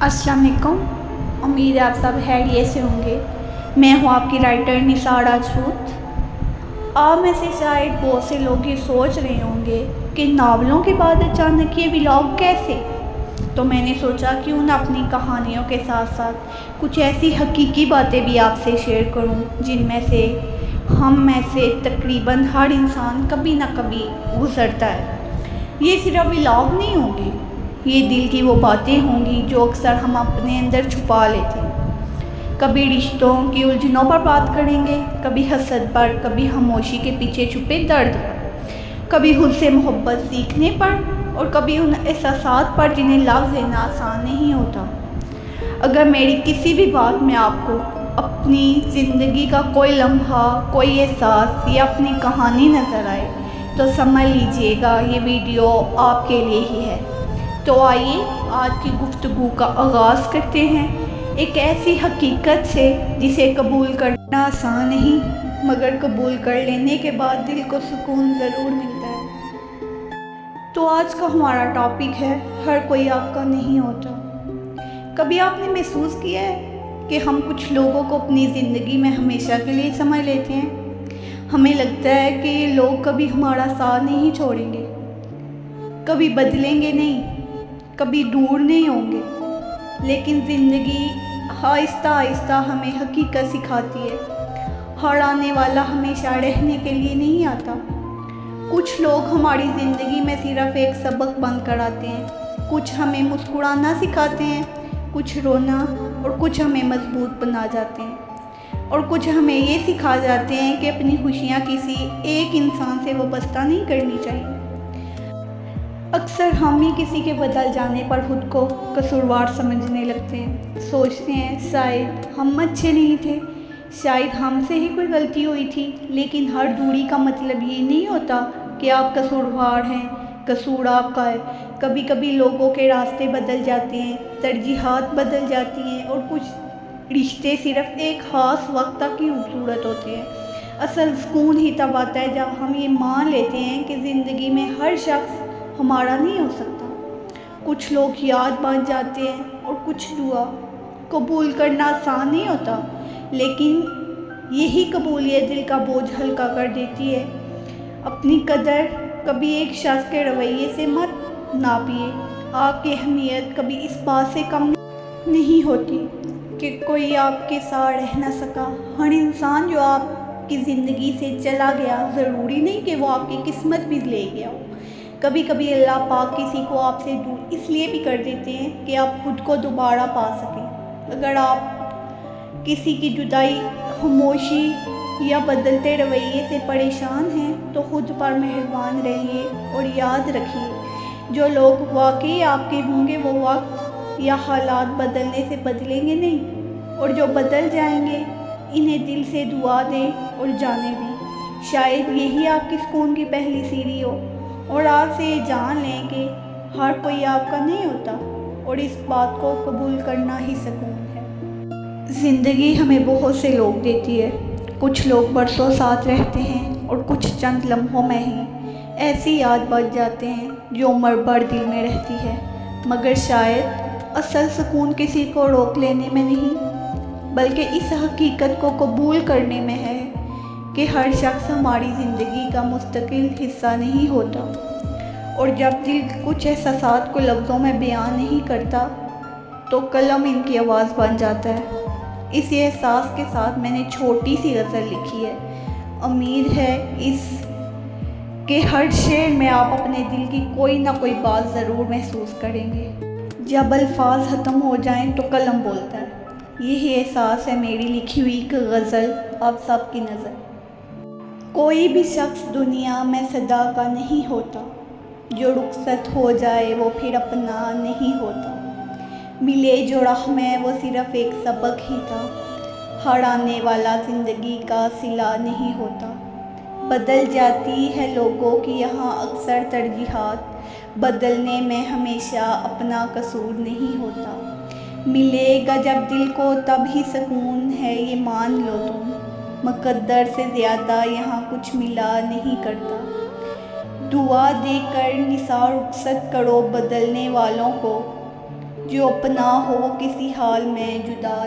अस्सलाम वालेकुम। उम्मीद है आप सब खैरियत से होंगे। मैं हूँ आपकी राइटर निसार राजपूत। आप में से शायद बहुत से लोग ये सोच रहे होंगे कि नावलों के बाद अचानक ये व्लॉग कैसे। तो मैंने सोचा क्यों ना अपनी कहानियों के साथ साथ कुछ ऐसी हकीकी बातें भी आपसे शेयर करूं जिनमें से हम में से तकरीबन हर इंसान कभी ना कभी गुजरता है। ये सिर्फ व्लॉग नहीं होंगे, ये दिल की वो बातें होंगी जो अक्सर हम अपने अंदर छुपा लेते हैं। कभी रिश्तों की उलझनों पर बात करेंगे, कभी हसद पर, कभी खामोशी के पीछे छुपे दर्द पर, कभी खुद से मोहब्बत सीखने पर और कभी उन एहसासात पर जिन्हें लफ्ज़ देना आसान नहीं होता। अगर मेरी किसी भी बात में आपको अपनी ज़िंदगी का कोई लम्हा, कोई एहसास या अपनी कहानी नज़र आए तो समझ लीजिएगा ये वीडियो आपके लिए ही है। तो आइए आज की गुफ्तगू का आगाज़ करते हैं एक ऐसी हकीकत से जिसे कबूल करना आसान नहीं, मगर कबूल कर लेने के बाद दिल को सुकून ज़रूर मिलता है। तो आज का हमारा टॉपिक है, हर कोई आपका नहीं होता। कभी आपने महसूस किया है कि हम कुछ लोगों को अपनी ज़िंदगी में हमेशा के लिए समझ लेते हैं। हमें लगता है कि ये लोग कभी हमारा साथ नहीं छोड़ेंगे, कभी बदलेंगे नहीं, कभी दूर नहीं होंगे। लेकिन ज़िंदगी आहिस्ता आहिस्ता हमें हकीकत सिखाती है। हर आने वाला हमेशा रहने के लिए नहीं आता। कुछ लोग हमारी ज़िंदगी में सिर्फ एक सबक बन कर आते हैं। कुछ हमें मुस्कुराना सिखाते हैं, कुछ रोना, और कुछ हमें मजबूत बना जाते हैं, और कुछ हमें ये सिखा जाते हैं कि अपनी खुशियाँ किसी एक इंसान से वाबस्ता नहीं करनी चाहिए। अक्सर हम ही किसी के बदल जाने पर खुद को कसूरवार समझने लगते हैं। सोचते हैं शायद हम अच्छे नहीं थे, शायद हमसे ही कोई गलती हुई थी। लेकिन हर दूरी का मतलब ये नहीं होता कि आप कसूरवार हैं, कसूर आपका है। कभी कभी लोगों के रास्ते बदल जाते हैं, तरजीहात बदल जाती हैं, और कुछ रिश्ते सिर्फ एक ख़ास वक्त तक ही खूबसूरत होते हैं। असल सुकून ही तब आता है जब हम ये मान लेते हैं कि ज़िंदगी में हर शख्स हमारा नहीं हो सकता। कुछ लोग याद बन जाते हैं और कुछ दुआ। कबूल करना आसान नहीं होता, लेकिन यही कबूलियत दिल का बोझ हल्का कर देती है। अपनी कदर कभी एक शख्स के रवैये से मत नापिए। आपकी अहमियत कभी इस बात से कम नहीं होती कि कोई आपके साथ रह ना सका। हर इंसान जो आपकी ज़िंदगी से चला गया, ज़रूरी नहीं कि वो आपकी किस्मत भी ले गया हो। कभी कभी अल्लाह पाक किसी को आपसे दूर इसलिए भी कर देते हैं कि आप खुद को दोबारा पा सकें। अगर आप किसी की जुदाई, खामोशी या बदलते रवैये से परेशान हैं तो खुद पर मेहरबान रहिए और याद रखिए जो लोग वाकई आपके होंगे वो वक्त या हालात बदलने से बदलेंगे नहीं, और जो बदल जाएंगे इन्हें दिल से दुआ दें और जाने दें। शायद यही आपकी सुकून की पहली सीढ़ी हो। और आज से ये जान लें कि हर कोई आपका नहीं होता, और इस बात को कबूल करना ही सुकून है। ज़िंदगी हमें बहुत से लोग देती है। कुछ लोग बरसों साथ रहते हैं और कुछ चंद लम्हों में ही ऐसी याद बच जाते हैं जो उम्र भर दिल में रहती है। मगर शायद असल सुकून किसी को रोक लेने में नहीं, बल्कि इस हकीकत को कबूल करने में है कि हर शख्स हमारी ज़िंदगी का मुस्तकिल हिस्सा नहीं होता। और जब दिल कुछ एहसासात को लफ्ज़ों में बयान नहीं करता तो कलम इनकी आवाज़ बन जाता है। इसी एहसास के साथ मैंने छोटी सी गज़ल लिखी है। उम्मीद है इस के हर शेर में आप अपने दिल की कोई ना कोई बात ज़रूर महसूस करेंगे। जब अल्फाज ख़त्म हो जाएं तो कलम बोलता है। यही एहसास है मेरी लिखी हुई एक गज़ल आप सब की नज़र। कोई भी शख्स दुनिया में सदा का नहीं होता, जो रुखसत हो जाए वो फिर अपना नहीं होता। मिले जो राह में वो सिर्फ एक सबक ही था, हर आने वाला ज़िंदगी का सिला नहीं होता। बदल जाती है लोगों की यहाँ अक्सर तरजीहात, बदलने में हमेशा अपना कसूर नहीं होता। मिलेगा जब दिल को तब ही सुकून है ये मान लो तुम, मुकद्दर से ज़्यादा यहाँ कुछ मिला नहीं करता। दुआ देकर निसार रुखसत करो बदलने वालों को, جو اپنا ہو وہ کسی حال میں جدا